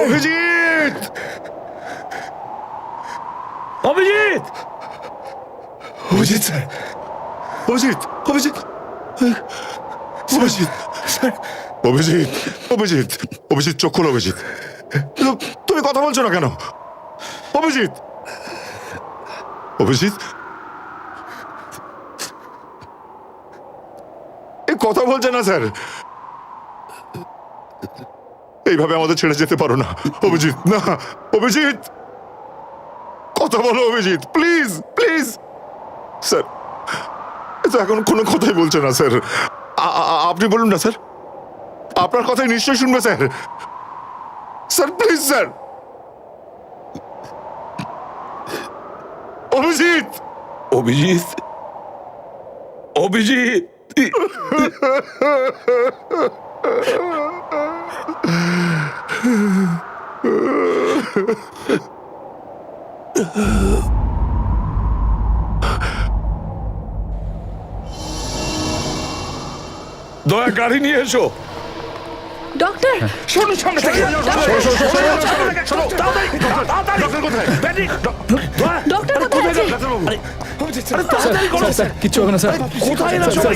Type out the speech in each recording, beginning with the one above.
Abhijit! Abhijit! Abhijit sir, Abhijit, Abhijit, Abhijit, Abhijit, Abhijit, Abhijit, চোখ খোলো অভিজিৎ। তুমি কথা বলছো না কেন? অভিজিৎ, অভিজিৎ, এই কথা বলছে না স্যার। এইভাবে আমাদের ছেড়ে যেতে পারো না অভিজিৎ, না অভিজিৎ, কথা বলো অভিজিৎ, প্লিজ প্লিজ। স্যার তো এখন কোনো কথাই বলছে না স্যার। আপনি বলুন না স্যার, আপনার কথাই নিশ্চয়ই শুনবে sir. Sir please sir. Abhijit, Abhijit, Abhijit, দয়া গাড়ি নিয়ে এসো। ডক্টর, শোনো সামনে থেকে, ডক্টর কোথায় আছে? স্যার কিচ্ছু হবে না স্যার। কোথায় না সবাই?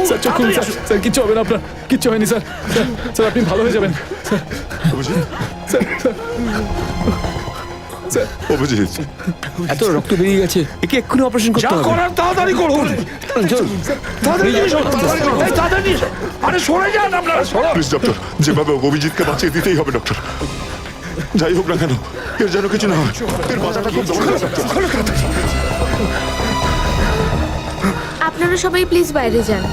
স্যার চোখ খুলুন স্যার, স্যার কিচ্ছু হবে না আপনার, কিচ্ছু হয়নি স্যার। স্যার আপনি ভালো হয়ে যাবেন স্যার। স্যার স্যার অভিজিৎ, এত রক্ত বেরিয়ে গেছে, একে এক্ষুনি অপারেশন করতে যা হবে। করার তাড়াতাড়ি করুন। তাড়াতাড়ি নিয়ে এসো, তাড়াতাড়ি নিয়ে এসো। আরে সরে যান আপনারা, সরো। প্লিজ ডক্টর, যেভাবে অভিজিৎকে বাঁচিয়ে দিতেই হবে ডক্টর। যাই হোক না কেন, এর যেন কিছু না হয়। এর বাঁচাটা খুব দরকার ডক্টর। আপনারা সবাই প্লিজ বাইরে যান।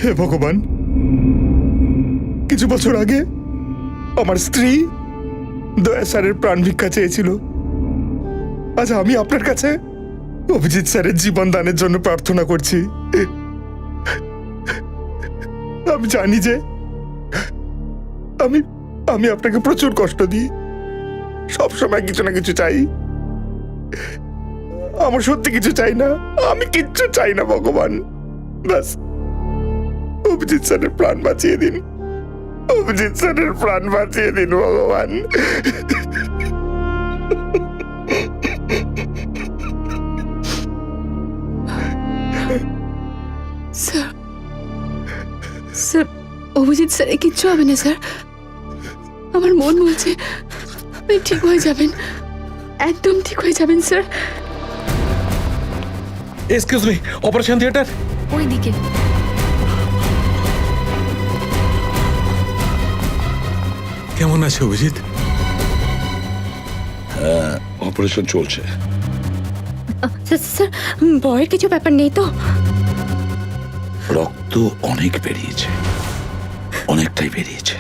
হে ভগবান, কিছু বছর আগে আমার স্ত্রী দয়া স্যারের প্রাণ ভিক্ষা চেয়েছিল। আজ আমি আপনার কাছে অভিজিৎ স্যারের জীবন দানের জন্য প্রার্থনা করছি। আমি জানি যে আমি আমি আপনাকে প্রচুর কষ্ট দিই, সবসময় কিছু না কিছু চাই। আমার সত্যি কিছু চাই না, আমি কিচ্ছু চাই না ভগবান। ব্যাস অভিজিৎ স্যারের প্রাণ বাঁচিয়ে দিন, অভিজিৎ স্যারের প্রাণ বাঁচিয়ে দিন ভগবান। স্যার, স্যার অভিজিৎ স্যারের কিচ্ছু হবে না স্যার। আমার মন বলছে আপনি ঠিক হয়ে যাবেন, একদম ঠিক হয়ে যাবেন sir. Excuse me, operation theatre ওইদিকে। কেমন আছে অভিজিৎ? অপারেশন চলছে। স্যার ভয়ের কিছু ব্যাপার নেই তো? রক্ত অনেক বেরিয়েছে, অনেকটাই বেরিয়েছে।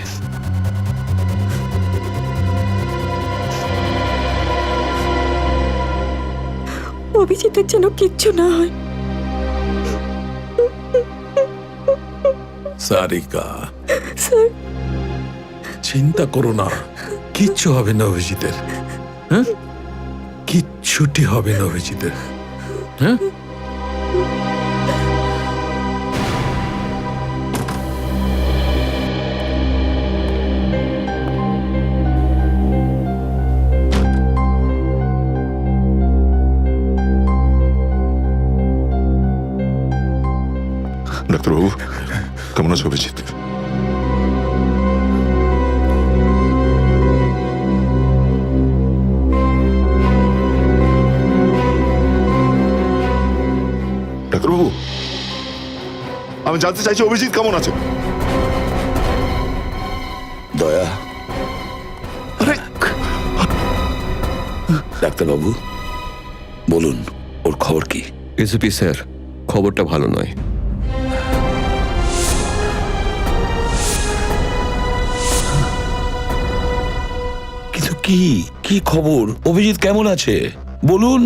অভিজিতের যেন কিচ্ছু না হয়। সারিকা, স্যার চিন্তা করো না, কিচ্ছু হবে না অভিজিতের। হ্যাঁ, কিচ্ছুটি হবে না অভিজিতের। হ্যাঁ, ডাক্তারবাবু কেমন আছে অভিজিৎ? ডাক্তারবাবু আমি জানতে চাইছি অভিজিৎ কেমন আছে? দয়া, আরে ডাক্তারবাবু বলুন, ওর খবর কি? এসপি স্যার, খবরটা ভালো নয়। কিন্তু কি কি খবর? অভিজিৎ কেমন আছে বলুন।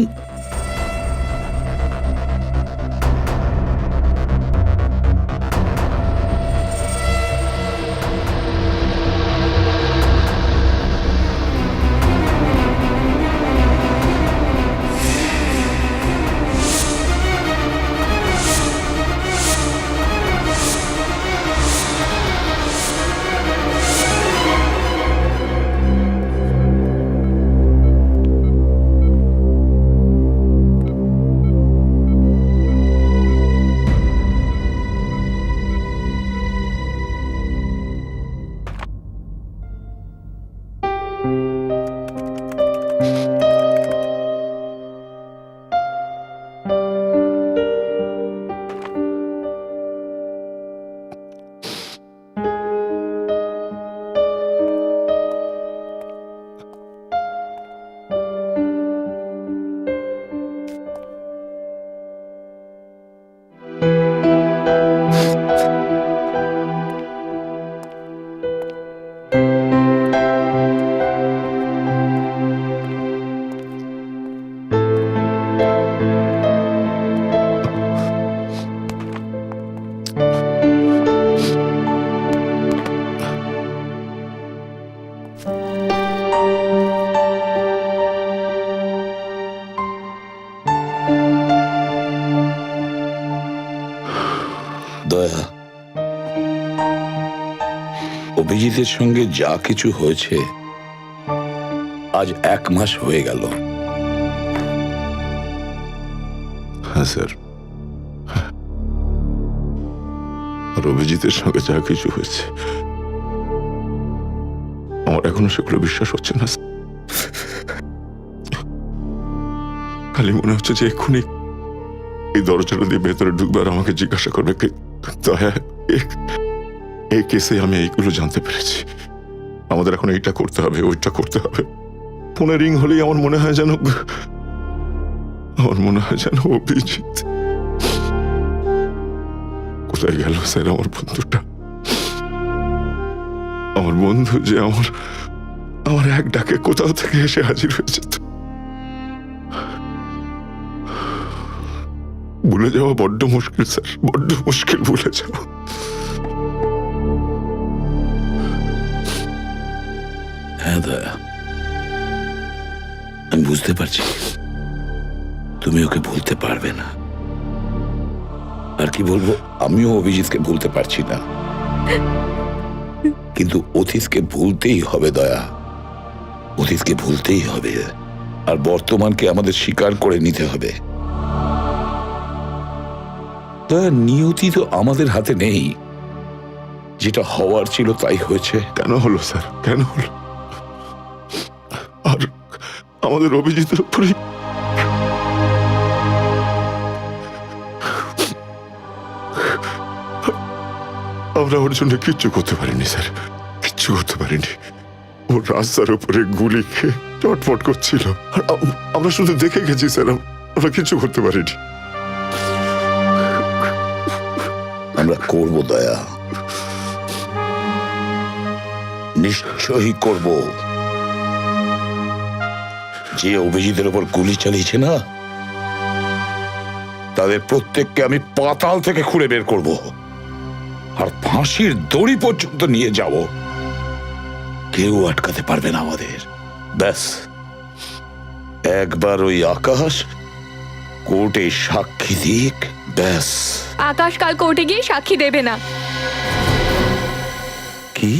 দয়া, অভিজিতের সঙ্গে যা কিছু হয়েছে আজ 1 মাস হয়ে গেল। হ্যাঁ স্যার, আর অভিজিতের সঙ্গে যা কিছু হয়েছে আমার এখনো সেগুলো বিশ্বাস হচ্ছে না। খালি মনে হচ্ছে যে এক্ষুনি এই দরজাটা দিয়ে ভেতরে ঢুকবে আর আমাকে জিজ্ঞাসা করবে দয়া এই কেসে আমি এইগুলো জানতে পেরেছি, আমাদের এখন এইটা করতে হবে ওইটা করতে হবে। ফোনে রিং হলেই আমার মনে হয় যেন অভিজিৎ কোথায় গেল স্যার? আমার বন্ধুটা, আমার বন্ধু যে আমার এক ডাকে কোথাও থেকে এসে হাজির হয়েছে। ভুলে যাওয়া বড্ড মুশকিল স্যার, বড্ড মুশকিল ভুলে যাওয়া। হ্যাঁ দয়া, আমি বুঝতে পারছি তুমি ওকে ভুলতে পারবে না। আর কি বলবো, আমিও অভিজিৎকে ভুলতে পারছি না, কিন্তু অতীতকে ভুলতেই হবে দয়া, অতীতকে ভুলতেই হবে। আর বর্তমানকে আমাদের স্বীকার করে নিতে হবে। দয়া, নিয়তি তো আমাদের হাতে নেই, যেটা হওয়ার ছিল তাই হয়েছে। কেন হলো স্যার, কেন হলো? আর আমাদের অভিজিতের উপরেই আমরা ওর জন্য কিচ্ছু করতে পারিনি স্যার, কিচ্ছু করতে পারিনি। ও রাস্তার উপরে গুলি খেয়ে চটপট করছিল আর আমরা শুধু দেখে গেছি স্যার, আমরা কিচ্ছু করতে পারিনি। আমরা করব দয়া, নিশ্চয়ই করব। যে অভিজিতের উপর গুলি চালিয়েছে না, তাদের প্রত্যেককে আমি পাতাল থেকে খুঁড়ে বের করব আর ফাঁসির দড়ি পর্যন্ত নিয়ে যাব। কেউ আটকাতে পারবে না আমাদের। ব্যাস একবার ওই আকাশ কোর্টে সাক্ষী দিক, ব্যাস। আকাশ কাল কোর্টে গিয়ে সাক্ষী দেবে না। কি?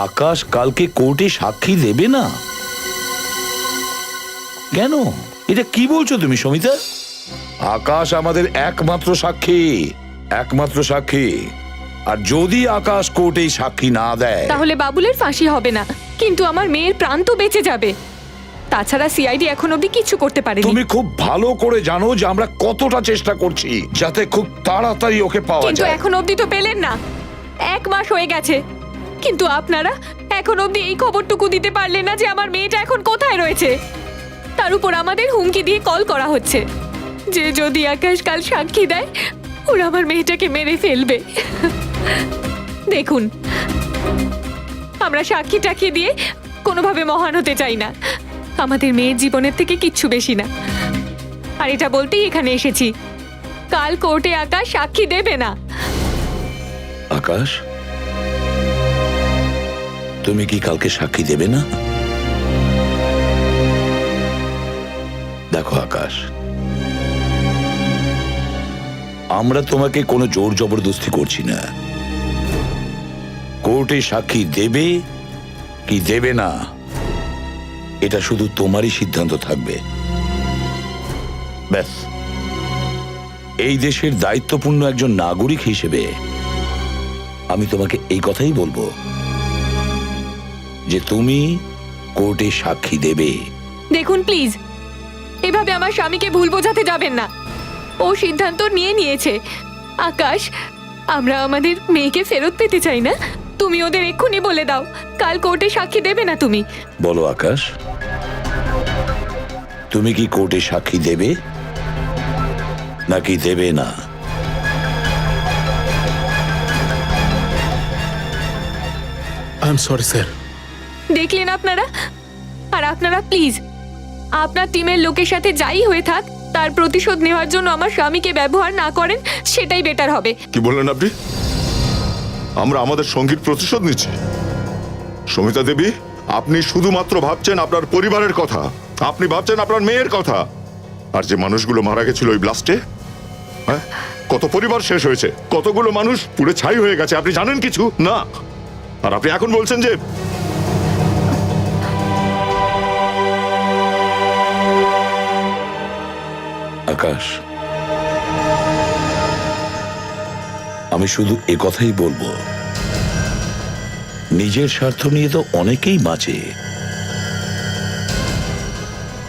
আকাশ কালকে কোর্টে সাক্ষী দেবে না? কেন? এটা কি বলছো তুমি সমিতা? আকাশ আমাদের একমাত্র সাক্ষী, একমাত্র সাক্ষী। আর যদি আকাশ কোর্টেই সাক্ষী না দেয়, তাহলে বাবুলের ফাঁসি হবে না, কিন্তু আমার মেয়ের প্রাণ তো বেঁচে যাবে। তাছাড়া সিআইডি এখন অবধি কিছু করতে পারেনি। তুমি খুব ভালো করে জানো যে আমরা কতটা চেষ্টা করছি যাতে খুব তাড়াতাড়ি ওকে পাওয়া কিন্তু যায়। এখন অবধি তো পেলেন না। 1 মাস হয়ে গেছে, কিন্তু আপনারা এখন অবধি এই খবরটুকু দিতে পারলেন না যে আমার মেয়েটা এখন কোথায় রয়েছে। তার উপর আমাদের হুমকি দিয়ে কল করা হচ্ছে যে যদি আকাশ কাল সাক্ষী দেয় ওরা আমার মেয়েটাকে মেরে ফেলবে। দেখুন, আমরা সাক্ষী টাক্ষী দিয়ে কোনোভাবে মহান হতে চাই না। আমাদের মেয়ের জীবনের থেকে কিচ্ছু বেশি না। আর এটা বলতেই এখানে এসেছি, কাল কোর্টে আকাশ সাক্ষী দেবে না। আকাশ, তুমি কি কালকে সাক্ষী দেবে না? দেখো আকাশ, আমরা তোমাকে কোনো জোর জবরদস্তি করছি না। কোর্টে সাক্ষী দেবে কি দেবে না এটা শুধু তোমারই সিদ্ধান্ত থাকবে। ব্যাস, এই দেশের দায়িত্বপূর্ণ একজন নাগরিক হিসেবে আমি তোমাকে এই কথাই বলবো যে তুমি কোর্টে সাক্ষী দেবে। দেখুন প্লিজ, এভাবে আমার স্বামীকে ভুল বোঝাতে যাবেন না। ও সিদ্ধান্ত নিয়েছে। আকাশ, আমরা আমাদের মেয়েকে ফেরত পেতে চাই না। তুমি ওদের এক্ষুনি বলে দাও কাল কোর্টে সাক্ষী দেবে না তুমি। বলো আকাশ, তুমি কি কোর্টে সাক্ষী দেবে নাকি দেবে না? I am sorry sir. দেখলেন আপনারা? আর আপনারা প্লিজ আপনার টিমের লোকের সাথে যাই হয়ে থাক তার প্রতিশোধ নেওয়ার জন্য আমার স্বামীকে ব্যবহার না করেন, সেটাই বেটার হবে। কি বললেন আপনি? আমরা আমাদের সঙ্গীর প্রতিশোধ নিচ্ছি? সমিতা দেবী, আপনি শুধুমাত্র ভাবছেন আপনার পরিবারের কথা, আপনি ভাবছেন আপনার মেয়ের কথা। আর যে মানুষগুলো মারা গেছিল ওই ব্লাস্টে, হ্যাঁ, কত পরিবার শেষ হয়েছে, কতগুলো মানুষ পুড়ে ছাই হয়ে গেছে, আপনি জানেন কিছু না? আর আপনি এখন বলছেন যে আকাশ, আমি শুধু এ কথাই বলবো, নিজের স্বার্থ নিয়ে তো অনেকেই বাঁচে,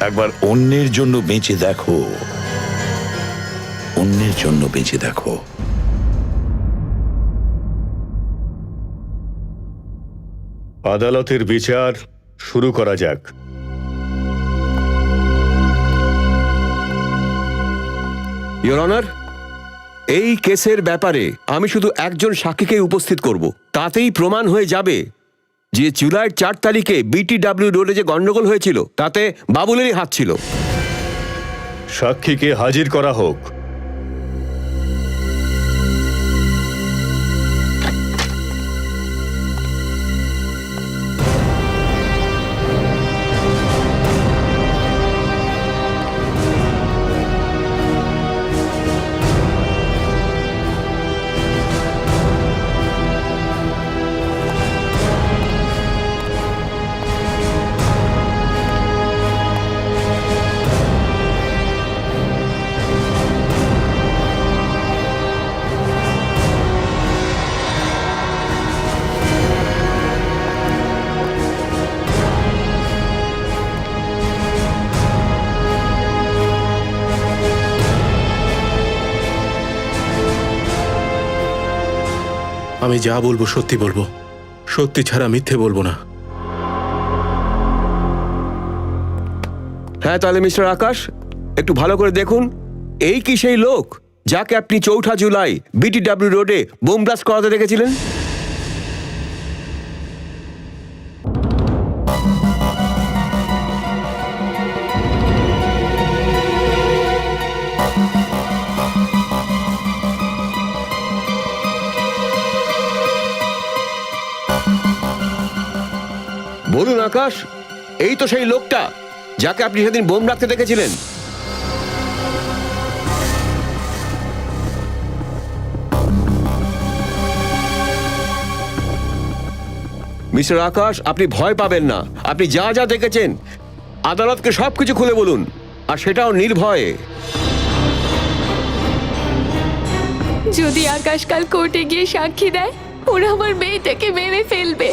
একবার অন্যের জন্য বেঁচে দেখো, অন্যের জন্য বেঁচে দেখো। আদালতের বিচার শুরু করা যাক। ইওর অনার, এই কেসের ব্যাপারে আমি শুধু একজন সাক্ষীকে উপস্থিত করব। তাতেই প্রমাণ হয়ে যাবে যে জুলাইয়ের 4 তারিখে BTW রোডে যে গন্ডগোল হয়েছিল তাতে বাবুলেরই হাত ছিল। সাক্ষীকে হাজির করা হোক। আমি যা বলবো সত্যি বলবো, সত্যি ছাড়া মিথ্যে বলবো না। হ্যাঁ, তাহলে মিস্টার আকাশ একটু ভালো করে দেখুন, এই কি সেই লোক যাকে আপনি 4 জুলাই BTW রোডে বোম ব্লাস্ট করাতে দেখেছিলেন? বলুন আকাশ, এই তো সেই লোকটা যাকে আপনি সেদিন বোম রাখতে দেখেছিলেন। মিস্টার আকাশ, আপনি ভয় পাবেন না। আপনি যা যা দেখেছেন আদালতকে সবকিছু খুলে বলুন, আর সেটাও নির্ভয়ে। যদি আকাশ কাল কোর্টে গিয়ে সাক্ষী দেয় ওরা আমার মেয়েটাকে মেরে ফেলবে।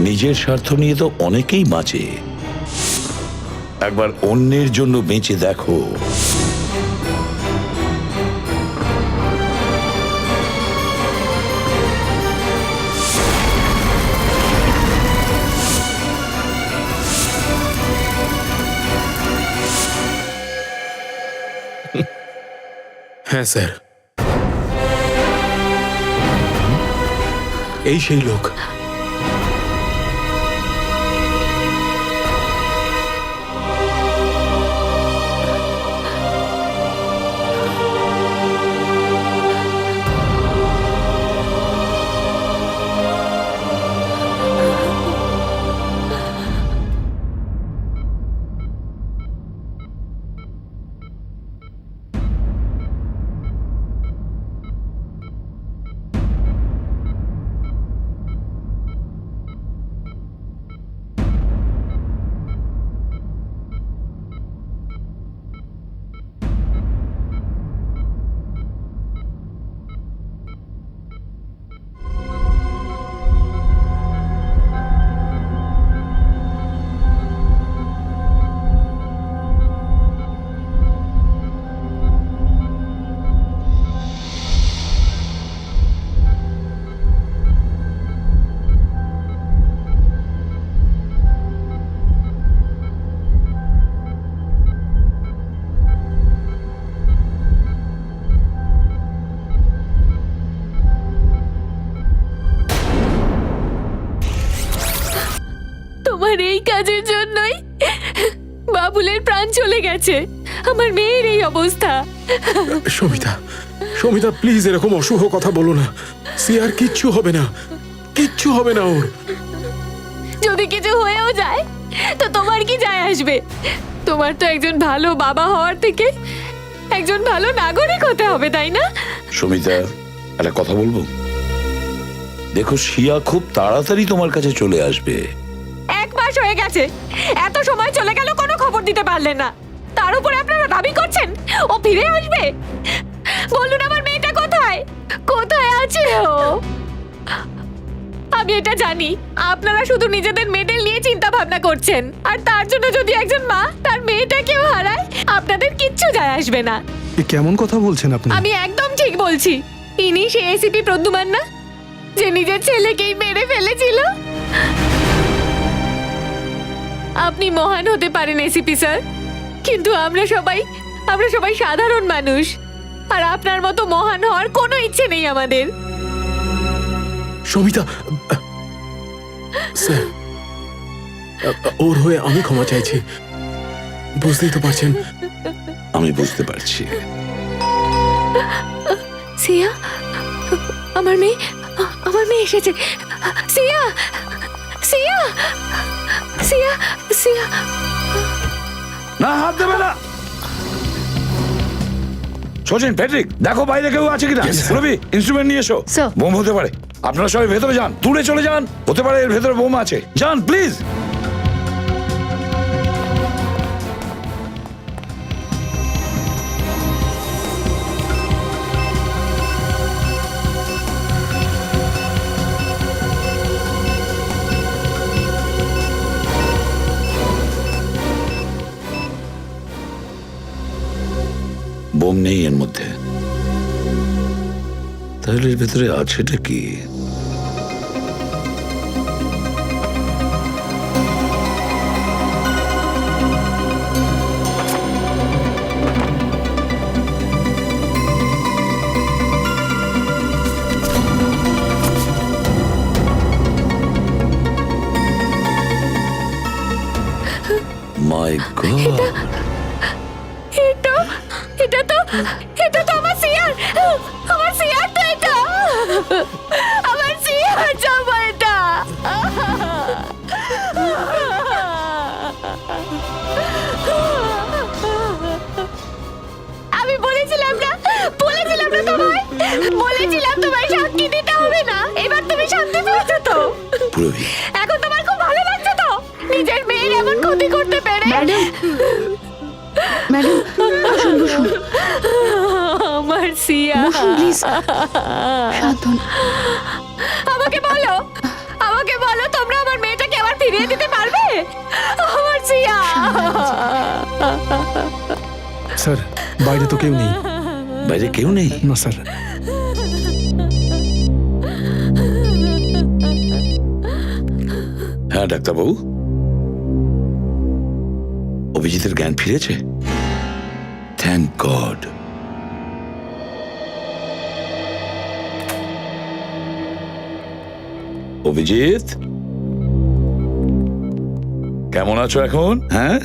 নিজের স্বার্থ নিয়ে তো অনেকেই বাঁচে, একবার অন্যের জন্য বেঁচে দেখো। হ্যাঁ স্যার, এই সেই লোক। তোমার এই কাজের জন্যই বাবুলের প্রাণ চলে গেছে, আমার মেয়ের এই অবস্থা। সমিতা, সমিতা প্লিজ এরকম অশুভ কথা বলো না। সিয়ার কিচ্ছু হবে না, কিচ্ছু হবে না ওর। যদি কিছু হয়েও যায় তো তোমার কি যায় আসবে? তোমার তো একজন ভালো বাবা হওয়ার থেকে একজন ভালো নাগরিক হতে হবে, তাই না? সুমিতা, একটা কথা বলবো? দেখো, শিয়া খুব তাড়াতাড়ি তোমার কাছে চলে আসবে। 1 মাস হয়ে গেছে, এত সময় চলে গেল কোনো খবর দিতে পারলেন না। তার উপরে আপনারা দাবি করছেন ও ফিরে আসবে। বলুন আমার মেয়েটা কোথায়, কোথায় আছে ও? আমি এটা জানি আপনারা শুধু নিজেদের মেডেল নিয়ে চিন্তা ভাবনা করছেন, আর তার জন্য যদি একজন মা তার মেয়েটাকেও হারায় আপনাদের কিচ্ছু যায় আসবে না। কেমন কথা বলছেন আপনি? আমি একদম ঠিক বলছি। ইনি সে এসিপি প্রদ্যুমান না, যে নিজের ছেলেকেই মেরে ফেলেছিল? আপনি মহান হতে পারেন এসিপি স্যার, কিন্তু আমরা সবাই সাধারণ মানুষ, আর আপনার মতো মহান হওয়ার কোনো ইচ্ছে নেই আমাদের। সমিতা, স্যার, ওর হয়ে আমি ক্ষমা চাইছি। বুঝতেই তো পারছেন। আমি বুঝতে পারছি। সিয়া, আমার মেয়ে এসেছে। সিয়া, সিয়া, সিয়া, সিয়া। না, হাত দেবে না। সচিন, প্যাট্রিক, দেখো বাইরে কেউ আছে কিনা। রবি, ইনস্ট্রুমেন্ট নিয়ে এসো। Sir. বোম হতে পারে, আপনারা সবাই ভেতরে যান, দূরে চলে যান, হতে পারে এর ভেতরে বোম আছে। যান প্লিজ। বোম নেই এর মধ্যে, তাহলে এর ভেতরে আছেটা কি? মাই গড, এটা তো আমার সিয়ার, আমার সিয়ার তো এটা, আমার সিয়ার জামা এটা। আমি বলেছিলাম না তোমায়, বলেছিলাম তোমায় সাক্ষী দিতে হবে না। এবার তুমি শান্তি পেয়েছো তো? পুরবি, এখন তোমার খুব ভালো লাগছে তো নিজের মেয়ের এমন ক্ষতি করতে পেরে? ম্যাডাম, ম্যাডাম বসুন বসুন আমার সিয়া, বসুন প্লিজ শান্ত হন। আমাকে বলো তোমরা আমার মেয়েটাকে আবার ফিরিয়ে দিতে পারবে? আমার সিয়া। স্যার বাইরে তো কেউ নেই। বাইরে কেউ নেই? না স্যার। হ্যাঁ ডাক্তারবাবু, অভিজিতের জ্ঞান ফিরেছে? Thank god. অভিজিৎ, কেমন আছো এখন? হ্যাঁ,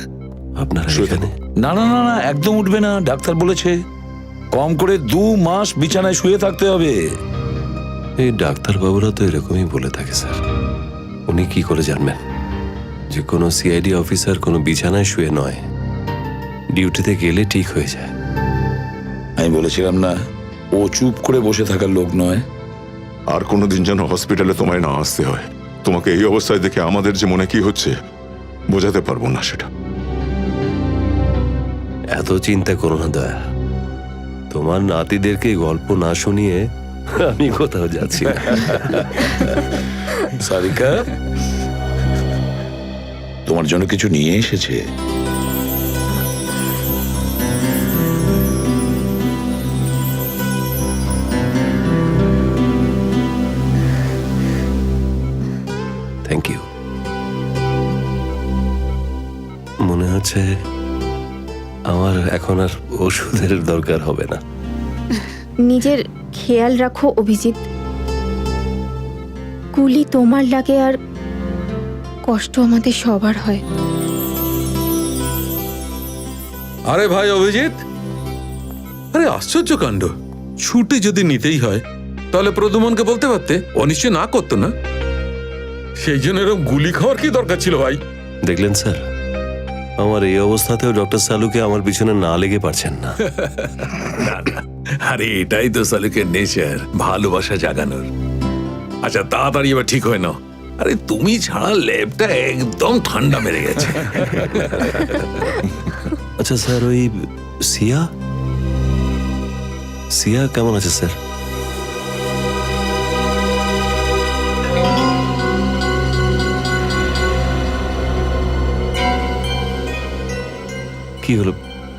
আপনারা শুয়ে এখানে? থাকো। না না না না, একদম উঠবে না, ডাক্তার বলেছে কম করে 2 মাস বিছানায় শুয়ে থাকতে হবে। এই ডাক্তারবাবুরা তো এরকমই বলে থাকে স্যার। উনি কি করে জানবেন যে কোনো সিআইডি অফিসার কোনো বিছানায় শুয়ে নয়, ডিউটিতে গেলে ঠিক হয়ে যায়? আমি বলেছিলাম না, ও চুপ করে বসে থাকার লোক নয়। আর কোনোদিন যেন হসপিটালে তোমায় না আসতে হয়। তোমাকে এই অবস্থায় দেখে আমাদের যে মনে কি হচ্ছে বোঝাতে পারবো না সেটা। এত চিন্তা করো না দয়া। তোমার নাতিদেরকে গল্প না শুনিয়ে আমি কোথাও যাচ্ছি না। সারিকা তোমার জন্য কিছু নিয়ে এসেছে। Thank you. মনে হচ্ছে আমার এখন আর ওষুধের দরকার হবে না। নিজের খেয়াল রাখো অভিজিৎ। কুলি তোমার লাগে আর কষ্ট আমাদের সবার হয়। আরে ভাই অভিজিৎ, আরে আশ্চর্য কাণ্ড। ছুটি যদি নিতেই হয় তাহলে প্রদ্যুমনকে বলতে পারতে, ও নিশ্চয় না করতো না। সেই জন্য এরকম গুলি খাওয়ার কি দরকার ছিল ভাই? দেখলেন স্যার, আমার এই অবস্থাতেও ডক্টর সালুকে আমার পিছনে না লেগে পারছেন না। আরে এটাই তো সালুকের নেচার, ভালোবাসা জাগানোর। আচ্ছা তাড়াতাড়ি এবার ঠিক হয় না। আরে তুমি ছাড়া ল্যাবটা একদম ঠান্ডা মেরে গেছে। আচ্ছা স্যার, ওই সিয়া সিয়া কেমন আছে স্যার?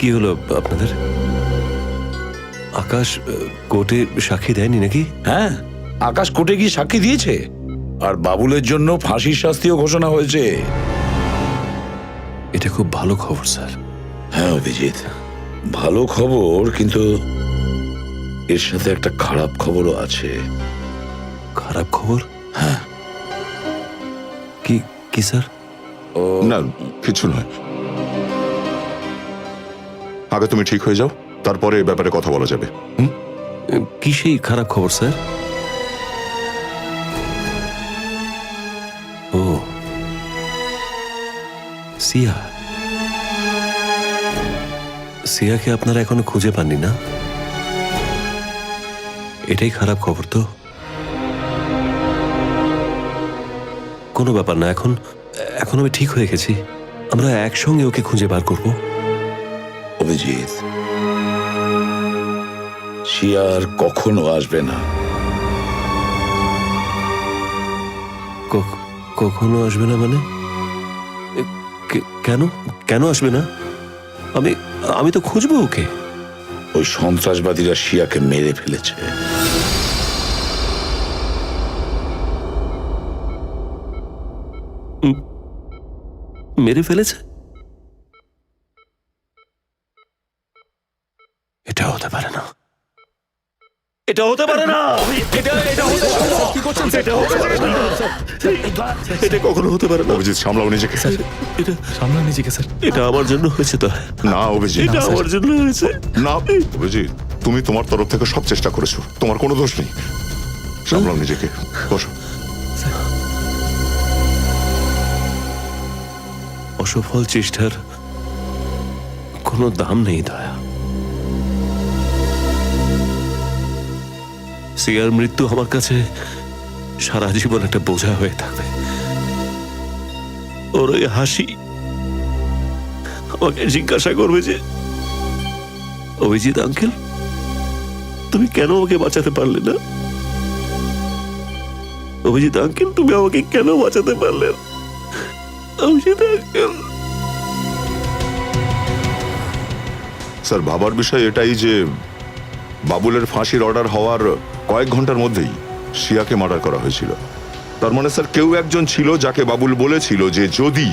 কি হলো আপনাদের? আকাশ কোর্টে সাক্ষী দেয়নি নাকি? হ্যাঁ, আকাশ কোর্টে গিয়ে সাক্ষী দিয়েছে, আর বাবুলের জন্য ফাঁসির শাস্তিও ঘোষণা হয়েছে। এটা খুব ভালো খবর স্যার। হ্যাঁ অভিজিৎ, ভালো খবর, কিন্তু এর সাথে একটা খারাপ খবরও আছে। খারাপ খবর? হ্যাঁ। কি স্যার? না কিছু নয়, আগে তুমি ঠিক হয়ে যাও, তারপরে এই ব্যাপারে কথা বলা যাবে। কি সেই খারাপ খবর স্যার? ও সিয়াকে আপনারা এখনো খুঁজে পাননি না? এটাই খারাপ খবর তো। কোনো ব্যাপার না, এখন আমি ঠিক হয়ে গেছি। আমরা একসঙ্গে ওকে খুঁজে বার করব। অভিজিৎ, শিয়া আর কখনো আসবে না। কখনো আসবে না মানে? কেন আসবে না? আমি তো খুঁজবো ওকে। ওই সন্ত্রাসবাদীরা শিয়াকে মেরে ফেলেছে। মেরে ফেলেছে? এটা হতে পারে না, এটা হতে পারে না, কি করছেন স্যার? এটা কখনো হতে পারে না। অভিজিৎ সামলাও নিজেকে। এটা সামলা নিজেকে স্যার। এটা আমার জন্য হয়েছে তো। না অভিজিৎ, এটা আমার জন্য হয়েছে। না অভিজিৎ, তুমি তোমার তরফ থেকে সব চেষ্টা করেছো, তোমার কোনো দোষ নেই। সামলাও নিজেকে, বসো। অসফল চেষ্টার কোনো দাম নেই দয়া। সিয়ার মৃত্যু আমার কাছে সারা জীবন একটা বোঝা হয়ে থাকবে। ওর ওই হাসি আমাকে জিজ্ঞাসা করবে যে অভিজিৎ আঙ্কেল, তুমি কেন আমাকে বাঁচাতে পারলে না? অভিজিৎ আঙ্কেল, তুমি আমাকে কেন বাঁচাতে পারলে না? অভিজিৎ আঙ্কেল। স্যার, ভাবার বিষয় এটাই যে বাবুলের ফাঁসির অর্ডার হওয়ার কয়েক ঘন্টার মধ্যেই শিয়াকে মার্ডার করা হয়েছিল। তার মানে স্যার, কেউ একজন ছিল যাকে বাবুল বলেছিল যে যদি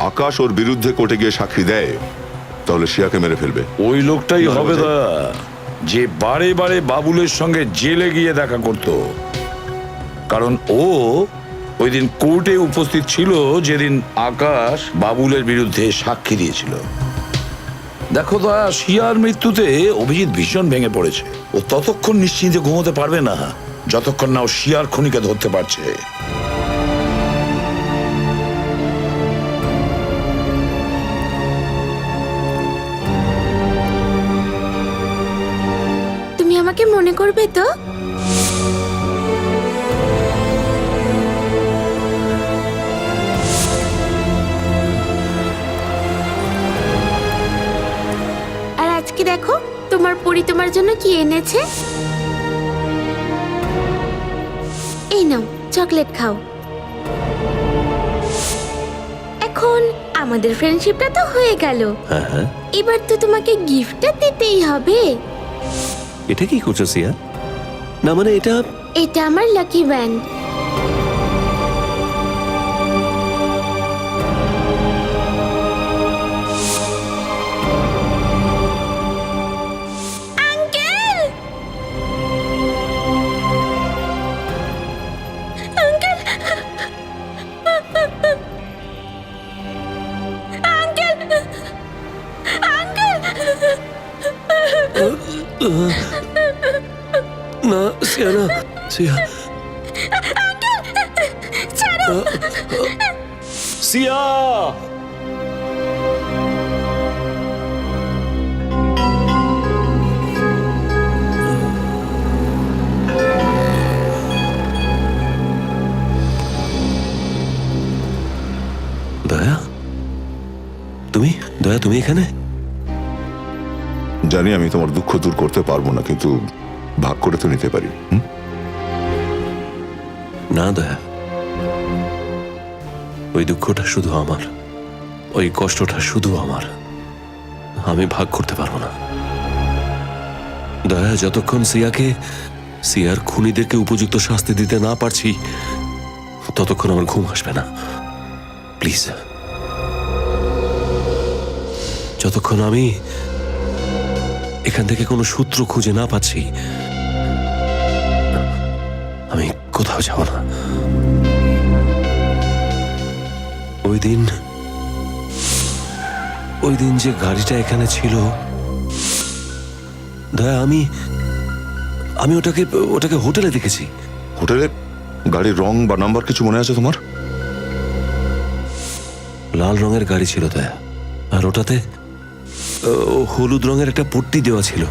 আকাশ ওর বিরুদ্ধে কোর্টে গিয়ে সাক্ষী দেয় তাহলে শিয়াকে মেরে ফেলবে। ওই লোকটাই হবে দয়া, যে বারে বারে বাবুলের সঙ্গে জেলে গিয়ে দেখা করত। কারণ ও ওই দিন কোর্টে উপস্থিত ছিল যেদিন আকাশ বাবুলের বিরুদ্ধে সাক্ষী দিয়েছিল। দেখো দয়া, শিয়ার মৃত্যুতে অভিজিৎ ভীষণ ভেঙে পড়েছে। ও ততক্ষণ নিশ্চিন্তে ঘুমোতে পারবে না যতক্ষণ না ও শিয়ার খুনিকে ধরতে পারছে। তুমি আমাকে মনে করবে তো? আর আজকে দেখো তোমার পরি তোমার জন্য কি এনেছে। এই নাও, চকলেট খাও। এখন আমাদের ফ্রেন্ডশিপটা তো হয়ে গেল, হ্যাঁ হ্যাঁ, এবার তো তোমাকে গিফটটা দিতেই হবে। এটা কি করছো সিয়া? না মানে এটা এটা আমার lucky band. Uncle, uncle, uncle, uncle. না সিয়া, না সিয়া, সিয়া। দয়া, তুমি এখানে? জানি আমি তোমার দুঃখ দূর করতে পারবো না, কিন্তু ভাগ করে তো নিতে পারি। না দয়া, ওই দুঃখটা শুধু আমার, ওই কষ্টটা শুধু আমার। আমি ভাগ করতে পারবো না। দয়া, যতক্ষণ সিয়ার খুনিদেরকে উপযুক্ত শাস্তি দিতে না পারছি ততক্ষণ আমার ঘুম আসবে না। প্লিজ, যতক্ষণ আমি এখান থেকে কোনো সূত্র খুঁজে না পাচ্ছি আমি কোথাও যাব না। ওই দিন যে গাড়িটা এখানে ছিল, দয়া, আমি ওটাকে হোটেলে দেখেছি। হোটেলে? গাড়ির রং বা নাম্বার কিছু মনে আছে তোমার? লাল রঙের গাড়ি ছিল দয়া, আর ওটাতে হলুদ রঙের একটা পট্টি দেওয়া ছিল,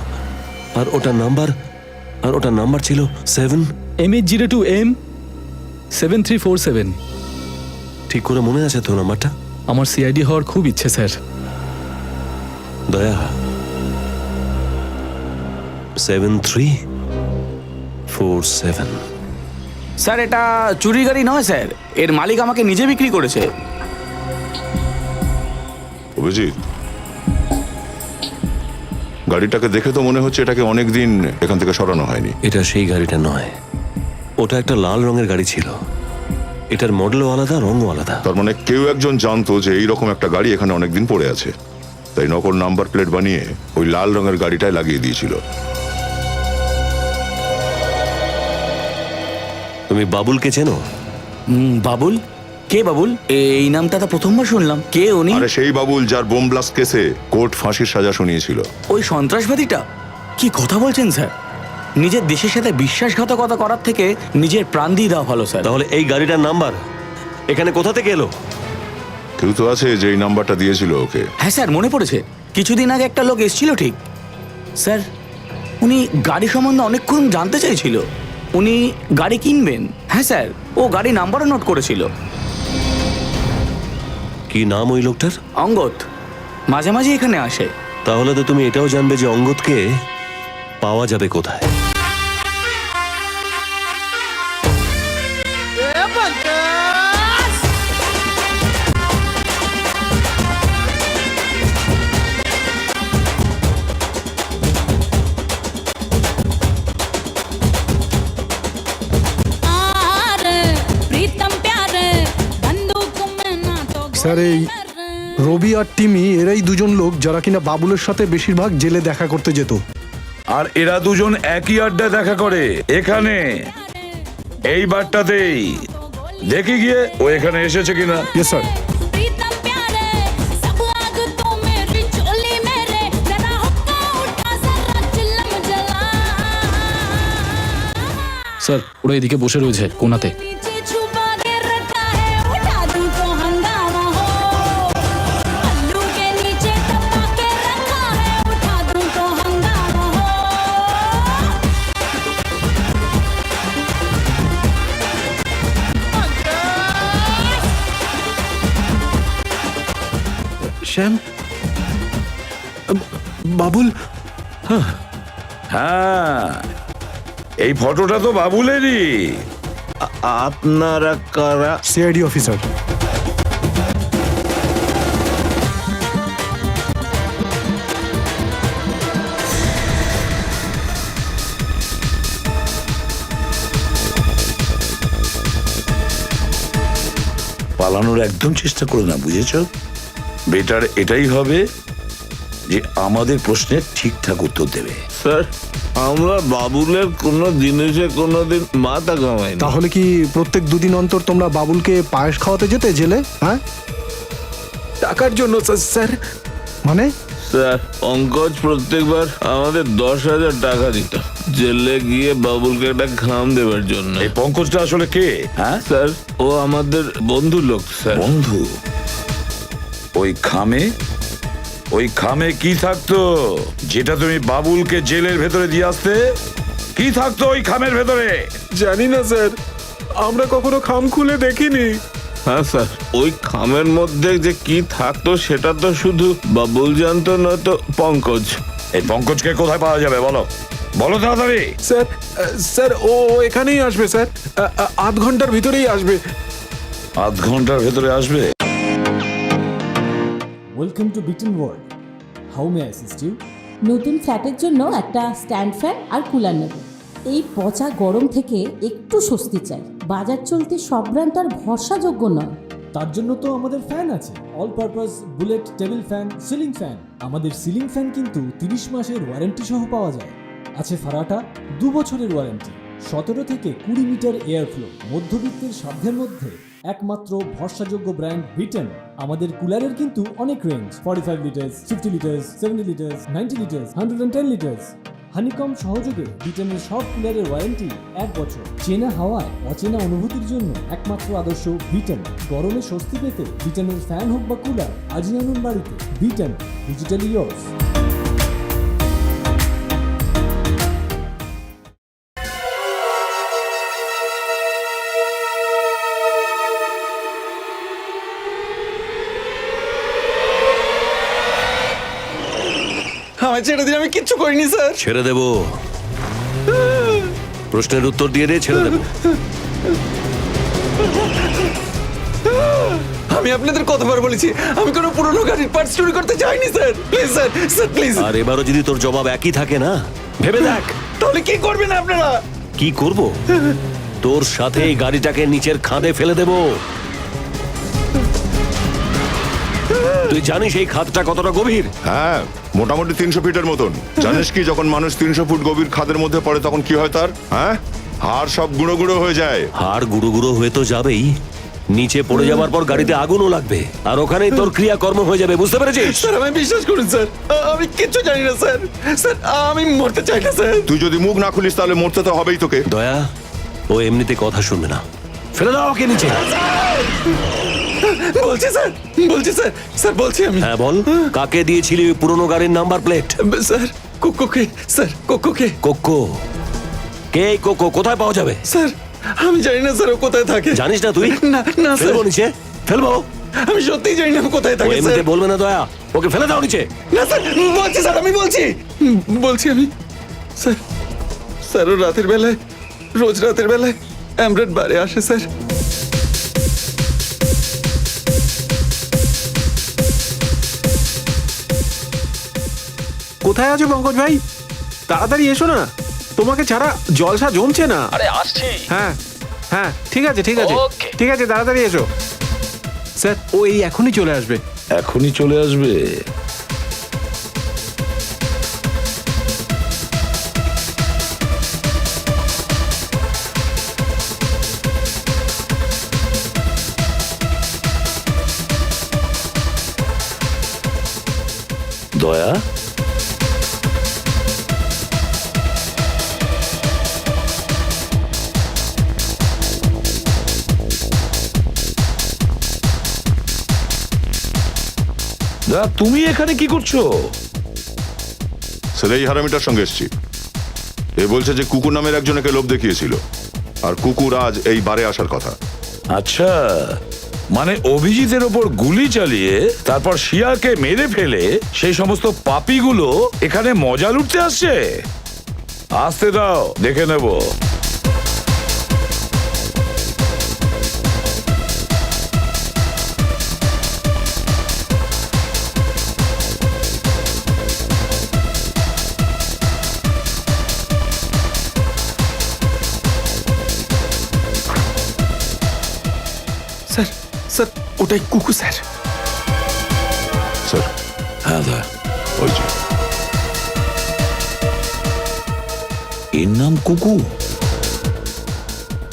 আর ওটা নাম্বার ছিল 7 MH02M 7347। ঠিক করে মনে আছে তো নাম্বারটা? আমার সিআইডি হওয়ার খুব ইচ্ছে স্যার। দয়া, 7347। স্যার, এটা চুরি গাড়ি নয় স্যার, এর মালিক আমাকে নিজে বিক্রি করেছে। অভিজিৎ, গাড়িটাকে দেখে তো মনে হচ্ছে এটাকে অনেকদিন এখান থেকে সরানো হয়নি। এটা সেই গাড়িটা নয়, ওটা একটা লাল রঙের গাড়ি ছিল। এটার মডেলও আলাদা, রঙও আলাদা। তার মানে কেউ একজন জানতো যে এইরকম একটা গাড়ি এখানে অনেকদিন পড়ে আছে, তাই নকল নাম্বার প্লেট বানিয়ে ওই লাল রঙের গাড়িটায় লাগিয়ে দিয়েছিল। তুমি বাবুলকে চেনো? বাবুল? কে বাবুল? এই নামটা তো প্রথমবার শুনলাম। কে উনি? আরে সেই বাবুল যার বোম ব্লাস্ট কেসে কোর্ট ফাঁসির সাজা শুনিয়েছিল। ওই সন্ত্রাসবাদীটা? কি কথা বলছেন স্যার? নিজের দেশের সাথে বিশ্বাসঘাতকতা করার থেকে নিজের প্রাণ দিয়ে দেওয়া ভালো স্যার। তাহলে এই গাড়িটার নাম্বার এখানে কোথা থেকে এলো? কেউ তো আছে যে এই নাম্বারটা দিয়েছিল ওকে। হ্যাঁ স্যার, মনে পড়েছে। কিছুদিন আগে একটা লোক এসেছিল ঠিক স্যার। উনি গাড়ি সম্বন্ধে অনেকক্ষণ জানতে চাইছিল। উনি গাড়ি কিনবেন। হ্যাঁ স্যার, ও গাড়ি নাম্বারও নোট করেছিল। কি নাম ওই লোকটার? অঙ্গদ। মাঝে মাঝে এখানে আসে। তাহলে তো তুমি এটাও জানবে যে অঙ্গদকে পাওয়া যাবে কোথায়। স্যার এই রবি আর টিমি এরাই দুজন লোক যারা কিনা বাবুলের সাথে বেশিরভাগ জেলে দেখা করতে যেত। আর এরা দুজন একই আড্ডা দেখা করে এখানে, এই বারটাতেই। দেখি গিয়ে ও এখানে এসেছে কিনা। Yes sir. স্যার ওরা এদিকে বসে রয়েছে কোনাতে। শ্যাম, বাবুল, হ্যাঁ, এই ফটোটা তো বাবুলেরই। আপনারা কারা? CID officer. পালানোর একদম চেষ্টা করো না, বুঝেছো? বেটার এটাই হবে যে আমাদের প্রশ্নের ঠিকঠাক উত্তর দেবে। স্যার, আমরা বাবুলের কোনো জিনিসে কোনোদিন মাথা ঘামাই না। তাহলে কি প্রত্যেক দুদিন অন্তর তোমরা বাবুলকে পায়েস খাওয়াতে যেতে জেলে? হ্যাঁ, টাকার জন্য স্যার। মানে স্যার, পঙ্কজ প্রত্যেকবার আমাদের 10,000 টাকা দিত জেলে গিয়ে বাবুলকে একটা খাম দেবার জন্য। এই পঙ্কজটা আসলে কে? হ্যাঁ স্যার, ও আমাদের বন্ধু লোক স্যার। বন্ধু? ওই খামে কি থাকতো যেটা তুমি বাবুলকে জেলের ভেতরে দিয়ে আসতে? কি থাকতো ওই খামের ভেতরে? জানি না স্যার, আমরা কখনো খাম খুলে দেখিনি। হ্যাঁ স্যার, ওই খামের মধ্যে যে কি থাকতো সেটা তো শুধু বাবুল জানতো, না তো পঙ্কজ। এই পঙ্কজকে কোথায় পাওয়া যাবে বলো, বলো তাড়াতাড়ি। স্যার, স্যার ও এখানেই আসবে স্যার, আধ ঘন্টার ভিতরেই আসবে। আধ ঘন্টার ভেতরে আসবে? Welcome to Bitten world. How may assist you? নতুন ফ্ল্যাটের জন্য একটা স্ট্যান্ড ফ্যান আর কুলার নেব। এই পচা গরম থেকে একটু স্বস্তি চাই। বাজার চলতে সব ব্র্যান্ড তো আর ভরসাযোগ্য নয়। তার জন্য তো আমাদের ফ্যান আছে, all purpose bullet table fan, ceiling fan. আমাদের সিলিং ফ্যান কিন্তু 30 মাসের ওয়ারেন্টি সহ পাওয়া যায়। আছে ফারাটা 2 বছরের ওয়ারেন্টি, 17 থেকে 20 মিটার এয়ার ফ্লো, মধ্যবিত্তের সাধ্যের মধ্যে একমাত্র ভরসাযোগ্য ব্র্যান্ড বিটেন। আমাদের কুলারের কিন্তু অনেক range, 45 litres, 50 litres, 70 litres, 90 litres, 110 litres. Honeycomb সহযোগে বিটেনের সব কুলারের ওয়ারেন্টি 1 বছর। চেনা হাওয়ায় অচেনা অনুভূতির জন্য একমাত্র আদর্শ বিটেন। গরমে স্বস্তি পেতে বিটেনের ফ্যান হোক বা কুলার আজই আনুন বাড়িতে। Beaten, digitally years. আমায় ছেড়ে দিন, আমি কিচ্ছু করিনি স্যার। ছেড়ে দেব, প্রশ্নের উত্তর দিয়ে দে, ছেড়ে দেব। আমি আপনাদের কতবার বলেছি আমি কোনো পুরনো গাড়ির পার্টস চুরি করতে চাইনি sir. Please sir, sir please. আর এবারও যদি তোর জবাব একই থাকে না, ভেবে দেখ তাহলে কি করবেন আপনারা? কি করব। তোর সাথে এই গাড়িটাকে নিচের খাদে ফেলে দেব। তুই জানিস এই খাদটা কতটা গভীর? হ্যাঁ, মোটামুটি 300 ফিটের মতন। জানিস কি, যখন মানুষ 300 ফুট গভীর খাদের মধ্যে পড়ে তখন কি হয় তার? হ্যাঁ, হাড় সব গুঁড়ো গুঁড়ো হয়ে যায়। হাড় গুঁড়ো গুঁড়ো হয়ে তো যাবেই, নিচে পড়ে যাওয়ার পর গাড়িতে আগুনও লাগবে, আর ওখানেই তোর ক্রিয়াকর্ম হয়ে যাবে, বুঝতে পেরেছিস? স্যার আমায় বিশ্বাস করুন স্যার, আমি কিচ্ছু জানি না স্যার। স্যার আমি মরতে চাই না স্যার। তুই যদি মুখ না খুলিস তাহলে মরতে তো হবেই তোকে। দয়া, ও এমনিতে কথা শুনবে না, ফেলে দাও ওকে নিচে। বলছি স্যার, বলছি স্যার, স্যার বলছি আমি। হ্যাঁ বল, কাকে দিয়েছিলি ওই পুরনো গাড়ির নাম্বার প্লেট? স্যার কোকোকে, স্যার কোকোকে। কোকো? কে এই কোকো? কোথায় পাওয়া যাবে? স্যার আমি জানি না স্যার ও কোথায় থাকে। জানিস না তুই? না না স্যার, ফেলবো নিচে, ফেলবো। আমি সত্যিই জানি না ও কোথায় ও থাকে এমনিতে স্যার। বলবে না দয়া, ওকে ফেলে দাও নিচে। বলছি স্যার, আমি বলছি আমি স্যার, স্যার ও রাতের বেলায়, রোজ রাতের বেলায় অ্যামরেড বারে আসে স্যার। কোথায় আছো পঙ্কজ ভাই? তাড়াতাড়ি এসো না, তোমাকে ছাড়া জলসা জমছে না। আরে আসছি। হ্যাঁ হ্যাঁ, ঠিক আছে Okay. ঠিক আছে, তাড়াতাড়ি এসো। স্যার ও এই এখনই চলে আসবে। এখনই চলে আসবে? দয়া, দয়া তুমি এখানে কি করছো? স্যার এই হারামিটার সঙ্গে এসছি। এ বলছে যে কুকুর নামের একজন একে লোভ দেখিয়েছিল, আর কুকুর আজ এই বারে আসার কথা। আচ্ছা, মানে অভিজিতের ওপর গুলি চালিয়ে তারপর শিয়াকে মেরে ফেলে সেই সমস্ত পাপীগুলো এখানে মজা লুটতে আসছে? আসতে দাও, দেখে নেব। স্যার স্যার ওটাই কুকুর স্যার। স্যার হ্যাঁ দয়া, ওই যে এর নাম কুকু?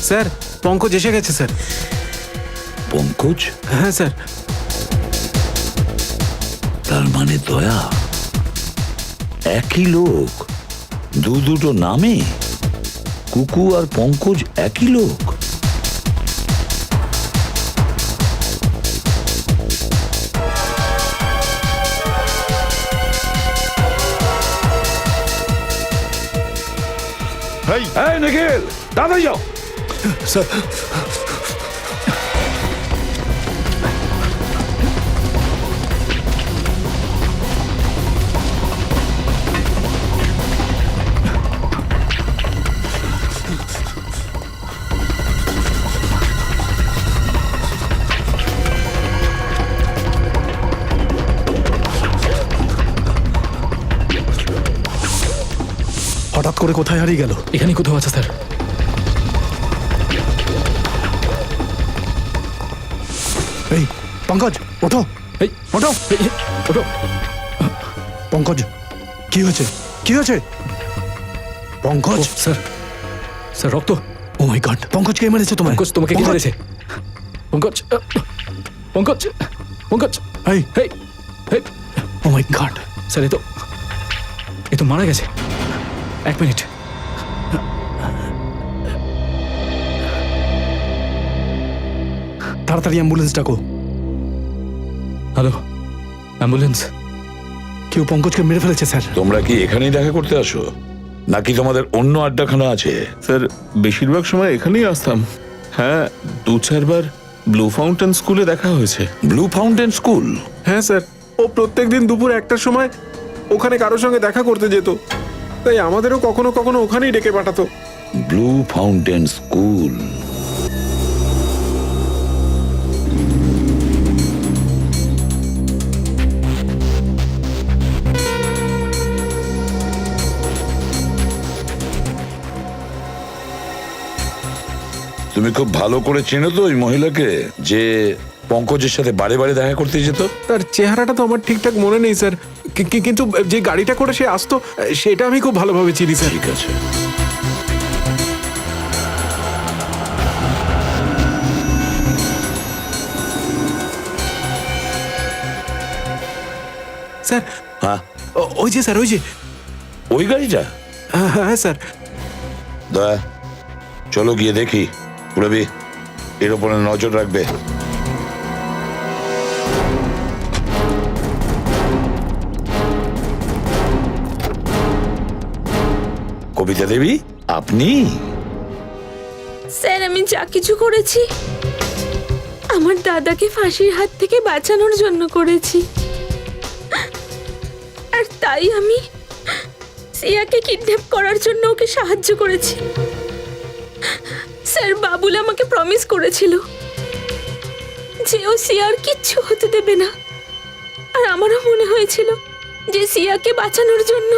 স্যার পঙ্কজ এসে গেছে স্যার। পঙ্কজ? হ্যাঁ স্যার। তার মানে দয়া একই লোক, দুটো নামে? কুকু আর পঙ্কজ একই লোক? এই নিখিল, তাড়াতাড়ি যাও। স্যার হঠাৎ করে কোথায় হারিয়ে গেল? এখানে কোথাও আছে স্যার। এই পঙ্কজ ওঠো, এই ওঠো, ওঠো। পঙ্কজ কি হয়েছে? কি হয়েছে পঙ্কজ? স্যার, স্যার রক্ত। ও মাই গড, পঙ্কজ কে মেরেছে তোমায়? পঙ্কজ তোমাকে কে মেরেছে? পঙ্কজ, পঙ্কজ, পঙ্কজ, এই এই এই, ও মাই গড স্যার, এ তো মারা গেছে। এক মিনিট। তাড়াতাড়ি অ্যাম্বুলেন্স ডাকো। Hello, ambulance. কেউ পঙ্কজকে মেরে ফেলেছে স্যার। তোমরা কি এখানেই দেখা করতে আসো, নাকি তোমাদের অন্য আড্ডাখানা আছে? স্যার বেশিরভাগ সময় এখানেই আসতাম। হ্যাঁ, 2-4 বার ব্লু ফাউন্টেন স্কুলে দেখা হয়েছে। Blue fountain school? হ্যাঁ স্যার, ও প্রত্যেকদিন দুপুর 1টার সময় ওখানে কারোর সঙ্গে দেখা করতে যেত, তাই আমাদেরও কখনো কখনো ওখানেই ডেকে পাঠাতো। Blue fountain school. তুমি খুব ভালো করে চেনো তো ওই মহিলাকে, যে পঙ্কজের সাথে বারে বারে দেখা করতে যেত? তার চেহারাটা তো আমার ঠিকঠাক মনে নেই স্যার, কিন্তু যে গাড়িটা করে সে আসতো সেটা আমি খুব ভালোভাবে চিনি স্যার। ঠিক আছে। স্যার হ্যাঁ, ওই যে স্যার, ওই যে ওই গাড়িটা? হ্যাঁ স্যার। দয়া, চলো গিয়ে দেখি। রবি, এর উপরে নজর রাখবে। কবিতা দেবী, আপনি? স্যার আমি যা কিছু করেছি আমার দাদাকে ফাঁসির হাত থেকে বাঁচানোর জন্য করেছি। আর তাই আমি সিয়াকে কিডন্যাপ করার জন্য ওকে সাহায্য করেছি। স্যার, বাবুল আমাকে প্রমিস করেছিল যে ও সিয়ার কিচ্ছু হতে দেবে না। আর আমারও মনে হয়েছিল যে সিয়াকে বাঁচানোর জন্য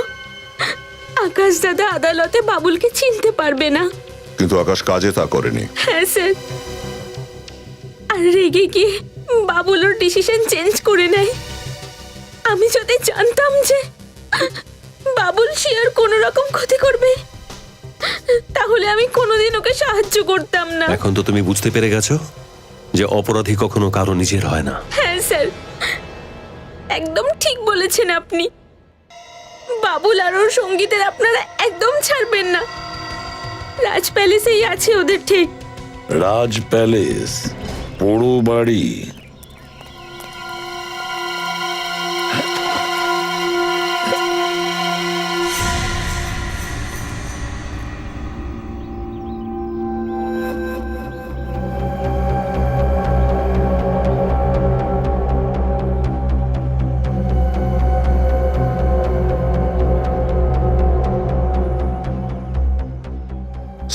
আকাশ দাদা আদালতে বাবুলকে চিনতে পারবে না। কিন্তু আকাশ কাজে তা করেনি। হ্যাঁ স্যার, আর রেগে গিয়ে বাবুল ওর ডিসিশন চেঞ্জ করে নেয়। আমি যদি জানতাম যে বাবুল সিয়ার কোনো রকম ক্ষতি করবে, তাহলে আমি কোনোদিন ওকে সাহায্য করতাম না। এখন তো তুমি বুঝতে পেরে গেছো যে অপরাধী কখনো কারো নিজের হয় না। হ্যাঁ স্যার, একদম ঠিক বলেছেন আপনি। বাবুল আর ওর সঙ্গীতের আপনারা একদম ছাড়বেন না। রাজ প্যালেসেই আছে ওদের ঠিক। রাজ প্যালেস, পোড়ো বাড়ি।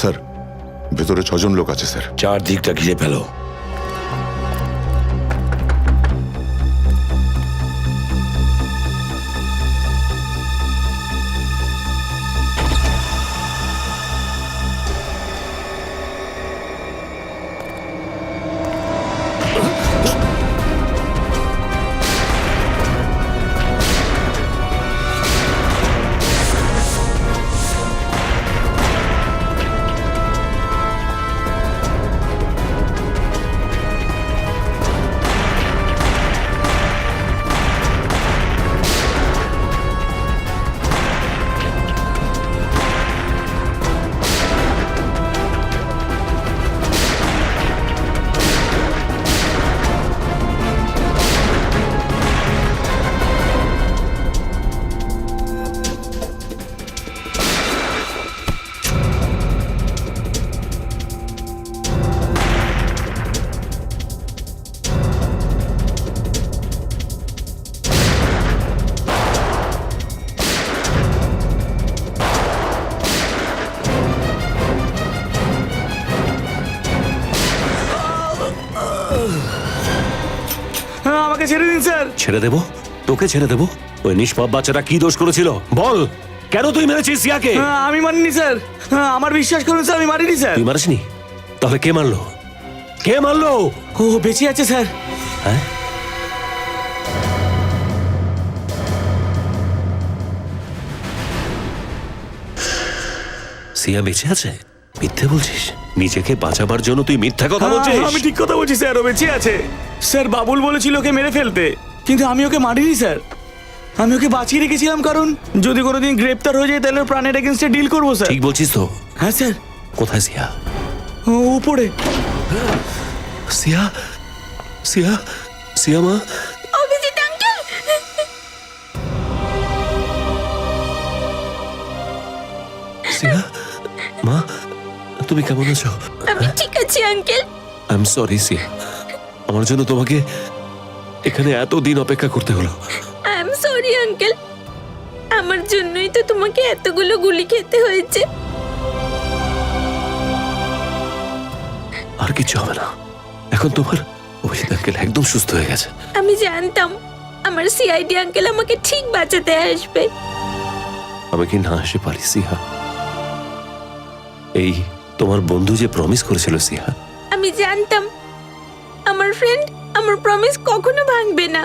স্যার, ভেতরে 6 জন লোক আছে স্যার। চারদিকটা ঘিরে ফেলো। আমাকে ছেড়ে দিন স্যার। ছেড়ে দেবো? তোকে ছেড়ে দেবো? ওই নিষ্পাপ বাচ্চাটা কি দোষ করেছিল বল? কেন তুই মেরেছিস সিয়াকে? আমি মানিনি স্যার। আমার বিশ্বাস করুন স্যার, আমি মারিনি স্যার। তুই মারিসনি? তাহলে কে মারলো? কে মারলো? ও বেঁচে আছে স্যার। হ্যাঁ, সিয়া বেঁচে আছে? মিথ্যে বলছিস? নিজেকে বাঁচাবার জন্য তুই মিথ্যা কথা বলছিস? আমি ঠিক কথা বলছি স্যার, ও বেঁচে আছে। স্যার, বাবুল বলেছিল ওকে মেরে ফেলতে, কিন্তু আমি ওকে মারিনি স্যার। আমি ওকে বাঁচিয়ে রেখেছিলাম, কারণ যদি কোনোদিন গ্রেপ্তার হয়ে যায় তাহলে ওর প্রাণের এগেনস্টে ডিল করবো স্যার। ঠিক বলছিস তো? হ্যাঁ স্যার। কোথায় সিয়া? ও উপরে। সিয়া, সিয়া, সিয়া মা। অভিজিৎ আঙ্কেল, সিয়া মা, তুমি কেমন আছো? আমি ঠিক আছি আঙ্কেল। আই এম সরি সিয়া, আমার জন্য তোমাকে এখানে এত দিন অপেক্ষা করতে হলো। আই এম সরি আঙ্কেল, আমার জন্যই তো তোমাকে এতগুলো গুলি খেতে হয়েছে। আর কিছু হবে না, এখন তোমার অভিজিৎ আঙ্কেল একদম সুস্থ হয়ে গেছে। আমি জানতাম আমার সিআইডি আঙ্কেল আমাকে ঠিক বাঁচাতে আসবে। আমি কি না আসতে পারি সিয়া? এই তোমার বন্ধু যে প্রমিস করেছিল সিয়া, আমি জানতাম আমার ফ্রেন্ড আমার প্রমিস কখনো ভাঙবে না।